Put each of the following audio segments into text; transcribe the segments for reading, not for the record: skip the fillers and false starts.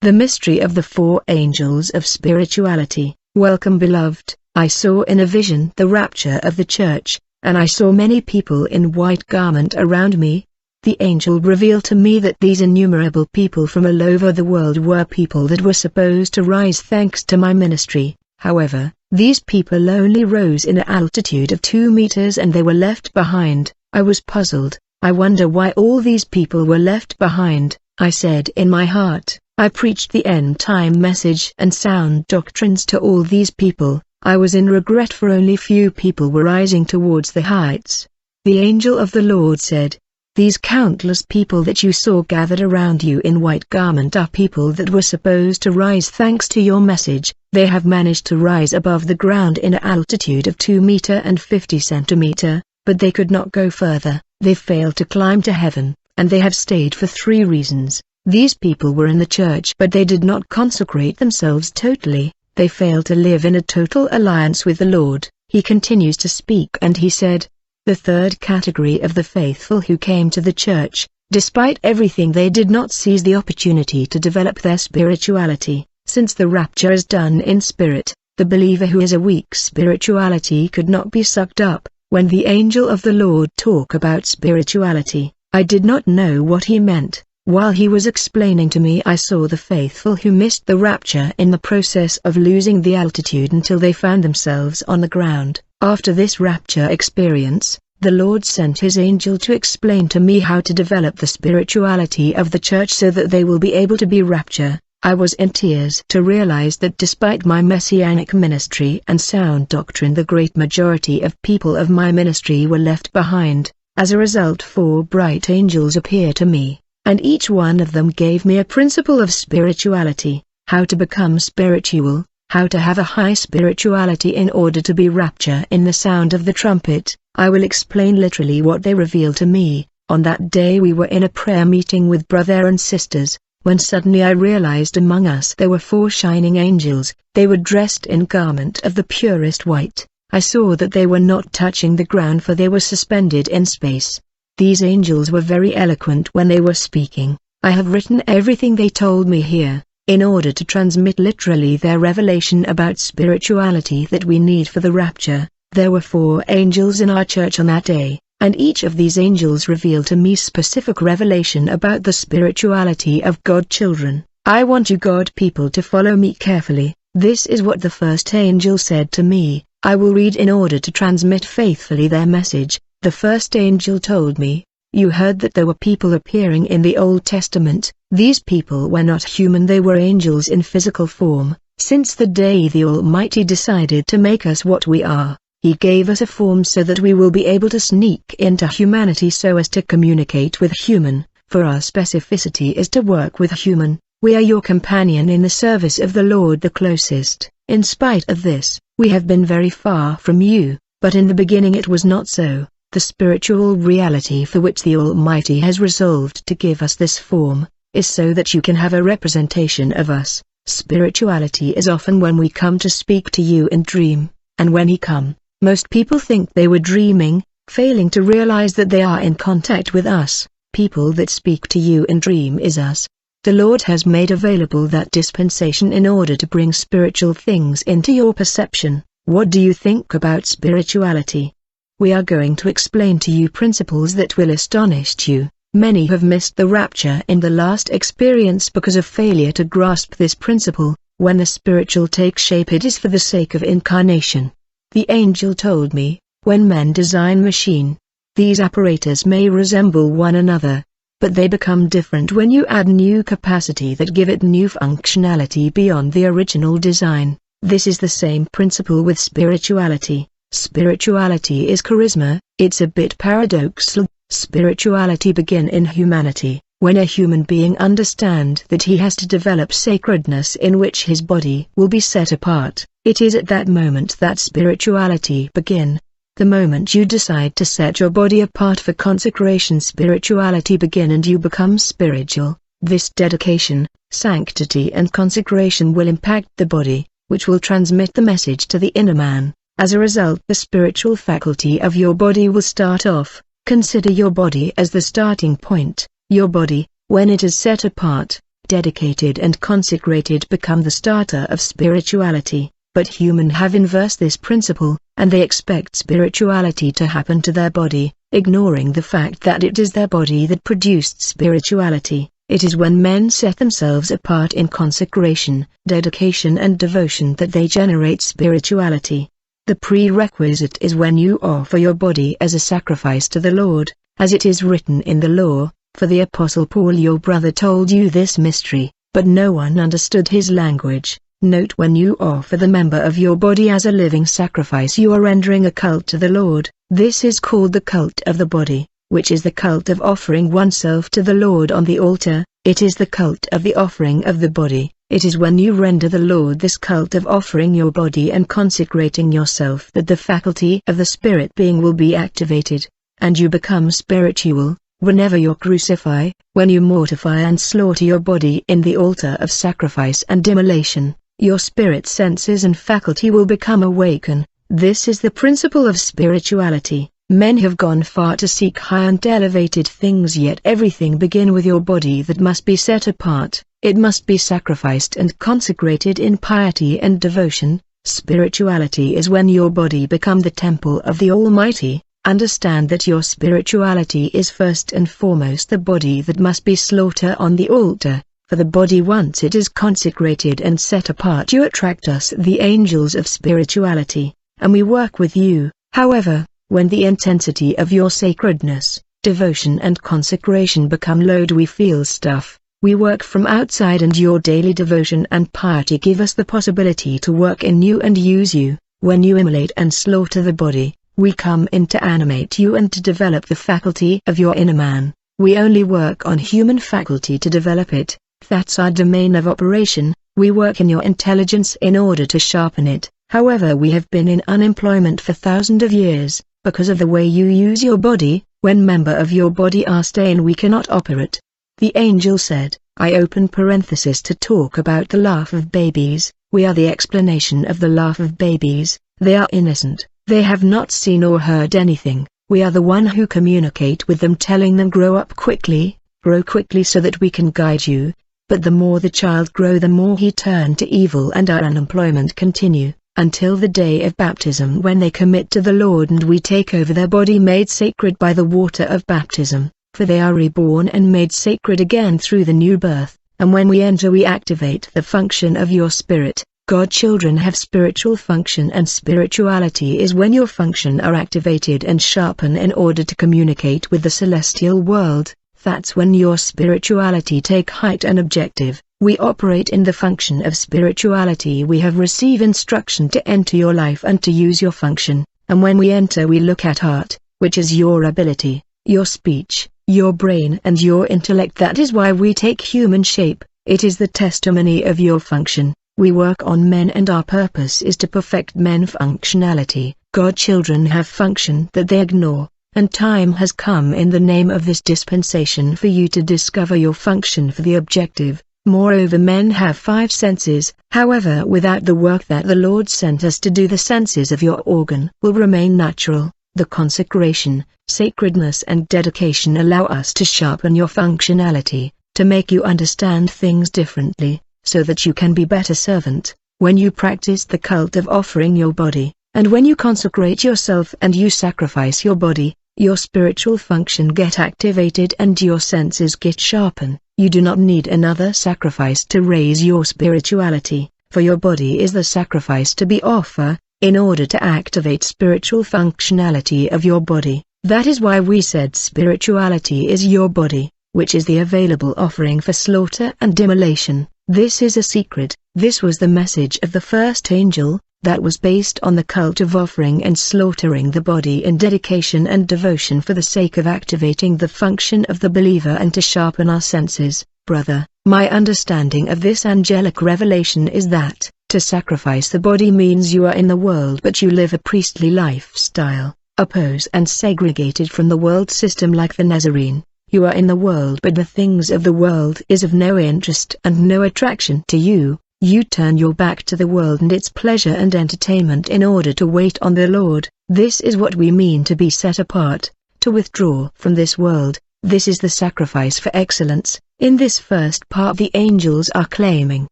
The mystery of the four angels of spirituality. Welcome, beloved. I saw in a vision the rapture of the church, and I saw many people in white garment around me. The angel revealed to me that these innumerable people from all over the world were people that were supposed to rise thanks to my ministry. However, these people only rose in an altitude of 2 meters and they were left behind. I was puzzled. I wonder why all these people were left behind. I said in my heart, I preached the end-time message and sound doctrines to all these people. I was in regret for only few people were rising towards the heights. The angel of the Lord said, these countless people that you saw gathered around you in white garment are people that were supposed to rise thanks to your message. They have managed to rise above the ground in an altitude of 2 meters and 50 centimeters, but they could not go further. They failed to climb to heaven, and they have stayed for 3 reasons. These people were in the church but they did not consecrate themselves totally. They failed to live in a total alliance with the Lord. He continues to speak and he said, the third category of the faithful who came to the church, despite everything they did not seize the opportunity to develop their spirituality. Since the rapture is done in spirit, the believer who has a weak spirituality could not be sucked up. When the angel of the Lord talked about spirituality, I did not know what he meant. While he was explaining to me, I saw the faithful who missed the rapture in the process of losing the altitude until they found themselves on the ground. After this rapture experience, the Lord sent his angel to explain to me how to develop the spirituality of the church so that they will be able to be rapture. I was in tears to realize that despite my messianic ministry and sound doctrine, the great majority of people of my ministry were left behind. As a result, 4 bright angels appeared to me, and each one of them gave me a principle of spirituality, how to become spiritual, how to have a high spirituality in order to be rapture in the sound of the trumpet. I will explain literally what they revealed to me. On that day we were in a prayer meeting with brother and sisters, when suddenly I realized among us there were 4 shining angels. They were dressed in garment of the purest white. I saw that they were not touching the ground for they were suspended in space. These angels were very eloquent when they were speaking. I have written everything they told me here, in order to transmit literally their revelation about spirituality that we need for the rapture. There were 4 angels in our church on that day, and each of these angels revealed to me specific revelation about the spirituality of God children. I want you God people to follow me carefully. This is what the first angel said to me. I will read in order to transmit faithfully their message. The first angel told me, you heard that there were people appearing in the Old Testament. These people were not human, they were angels in physical form. Since the day the Almighty decided to make us what we are, He gave us a form so that we will be able to sneak into humanity so as to communicate with human. For our specificity is to work with human. We are your companion in the service of the Lord the closest. In spite of this, we have been very far from you, but in the beginning it was not so. The spiritual reality for which the Almighty has resolved to give us this form, is so that you can have a representation of us. Spirituality is often when we come to speak to you in dream, and when He come, most people think they were dreaming, failing to realize that they are in contact with us. People that speak to you in dream is us. The Lord has made available that dispensation in order to bring spiritual things into your perception. What do you think about spirituality? We are going to explain to you principles that will astonish you. Many have missed the rapture in the last experience because of failure to grasp this principle. When the spiritual takes shape, it is for the sake of incarnation. The angel told me, when men design machine, these apparatus may resemble one another, but they become different when you add new capacity that give it new functionality beyond the original design. This is the same principle with spirituality. Spirituality is charisma. It's a bit paradoxal. Spirituality begin in humanity, when a human being understand that he has to develop sacredness in which his body will be set apart. It is at that moment that spirituality begin. The moment you decide to set your body apart for consecration, spirituality begin and you become spiritual. This dedication, sanctity and consecration will impact the body, which will transmit the message to the inner man. As a result, the spiritual faculty of your body will start off. Consider your body as the starting point. Your body, when it is set apart, dedicated and consecrated become the starter of spirituality, but humans have inversed this principle, and they expect spirituality to happen to their body, ignoring the fact that it is their body that produced spirituality. It is when men set themselves apart in consecration, dedication and devotion that they generate spirituality. The prerequisite is when you offer your body as a sacrifice to the Lord, as it is written in the law, for the Apostle Paul your brother told you this mystery, but no one understood his language. Note, when you offer the member of your body as a living sacrifice, you are rendering a cult to the Lord. This is called the cult of the body, which is the cult of offering oneself to the Lord on the altar. It is the cult of the offering of the body. It is when you render the Lord this cult of offering your body and consecrating yourself that the faculty of the spirit being will be activated, and you become spiritual. Whenever you crucify, when you mortify and slaughter your body in the altar of sacrifice and immolation, your spirit senses and faculty will become awakened. This is the principle of spirituality. Men have gone far to seek high and elevated things, yet everything begin with your body that must be set apart. It must be sacrificed and consecrated in piety and devotion. Spirituality is when your body become the temple of the Almighty. Understand that your spirituality is first and foremost the body that must be slaughtered on the altar. For the body, once it is consecrated and set apart, you attract us, the angels of spirituality, and we work with you. However, when the intensity of your sacredness, devotion and consecration become low, we feel stuff. We work from outside, and your daily devotion and piety give us the possibility to work in you and use you. When you immolate and slaughter the body, we come in to animate you and to develop the faculty of your inner man. We only work on human faculty to develop it. That's our domain of operation. We work in your intelligence in order to sharpen it. However, we have been in unemployment for thousands of years, because of the way you use your body. When member of your body are staying, we cannot operate. The angel said, I open parenthesis to talk about the laugh of babies. We are the explanation of the laugh of babies. They are innocent. They have not seen or heard anything. We are the one who communicate with them, telling them grow up quickly, grow quickly so that we can guide you. But the more the child grow, the more he turn to evil, and our unemployment continue, until the day of baptism, when they commit to the Lord and we take over their body made sacred by the water of baptism, for they are reborn and made sacred again through the new birth, and when we enter we activate the function of your spirit. God children have spiritual function, and spirituality is when your function are activated and sharpened in order to communicate with the celestial world. That's when your spirituality take height and objective. We operate in the function of spirituality. We have received instruction to enter your life and to use your function, and when we enter we look at heart, which is your ability, your speech, your brain and your intellect. That is why we take human shape. It is the testimony of your function. We work on men, and our purpose is to perfect men functionality. God children have function that they ignore, and time has come in the name of this dispensation for you to discover your function for the objective. Moreover, men have 5 senses. However, without the work that the Lord sent us to do, the senses of your organ will remain natural. The consecration, sacredness and dedication allow us to sharpen your functionality, to make you understand things differently, so that you can be better servant. When you practice the cult of offering your body, and when you consecrate yourself and you sacrifice your body, your spiritual function get activated and your senses get sharpened. You do not need another sacrifice to raise your spirituality, for your body is the sacrifice to be offered, in order to activate spiritual functionality of your body. That is why we said spirituality is your body, which is the available offering for slaughter and immolation. This is a secret. This was the message of the first angel, that was based on the cult of offering and slaughtering the body in dedication and devotion for the sake of activating the function of the believer and to sharpen our senses. Brother, my understanding of this angelic revelation is that, to sacrifice the body means you are in the world but you live a priestly lifestyle, opposed and segregated from the world system like the Nazarene. You are in the world but the things of the world is of no interest and no attraction to you. You turn your back to the world and its pleasure and entertainment in order to wait on the Lord. This is what we mean to be set apart, to withdraw from this world. This is the sacrifice for excellence. In this first part the angels are claiming,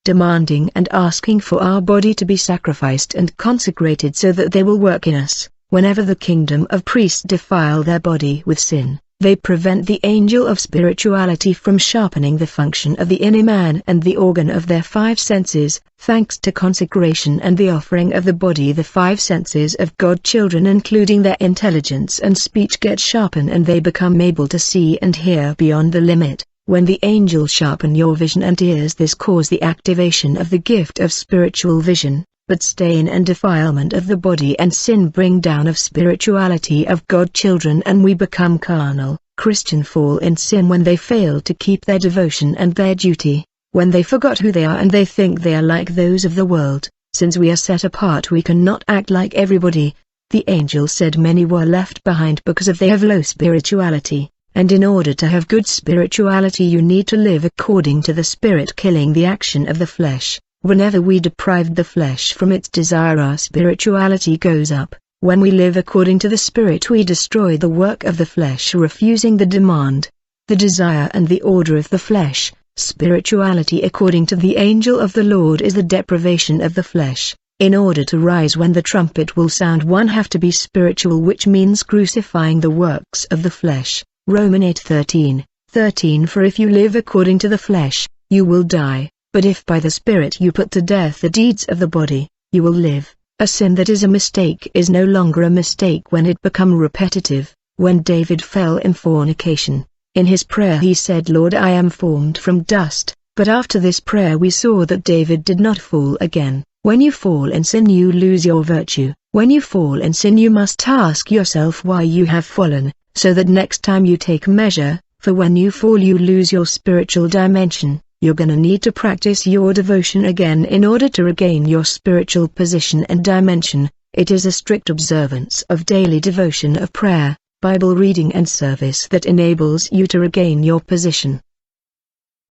demanding and asking for our body to be sacrificed and consecrated so that they will work in us. Whenever the kingdom of priests defile their body with sin, they prevent the angel of spirituality from sharpening the function of the inner man and the organ of their five senses. Thanks to consecration and the offering of the body, the five senses of God children including their intelligence and speech get sharpened and they become able to see and hear beyond the limit. When the angels sharpen your vision and ears, this causes the activation of the gift of spiritual vision, but stain and defilement of the body and sin bring down of spirituality of God children and we become carnal. Christian fall in sin when they fail to keep their devotion and their duty, when they forgot who they are and they think they are like those of the world. Since we are set apart we cannot act like everybody. The angel said many were left behind because of they have low spirituality. And in order to have good spirituality you need to live according to the Spirit, killing the action of the flesh. Whenever we deprive the flesh from its desire our spirituality goes up. When we live according to the Spirit we destroy the work of the flesh, refusing the demand, the desire and the order of the flesh. Spirituality according to the angel of the Lord is the deprivation of the flesh. In order to rise when the trumpet will sound one have to be spiritual, which means crucifying the works of the flesh. Romans 8:13. For if you live according to the flesh, you will die, but if by the Spirit you put to death the deeds of the body, you will live. A sin that is a mistake is no longer a mistake when it become repetitive. When David fell in fornication, in his prayer he said, Lord, I am formed from dust. But after this prayer we saw that David did not fall again. When you fall in sin you lose your virtue. When you fall in sin you must ask yourself why you have fallen, so that next time you take measure, for when you fall you lose your spiritual dimension. You're gonna need to practice your devotion again in order to regain your spiritual position and dimension. It is a strict observance of daily devotion of prayer, Bible reading and service that enables you to regain your position.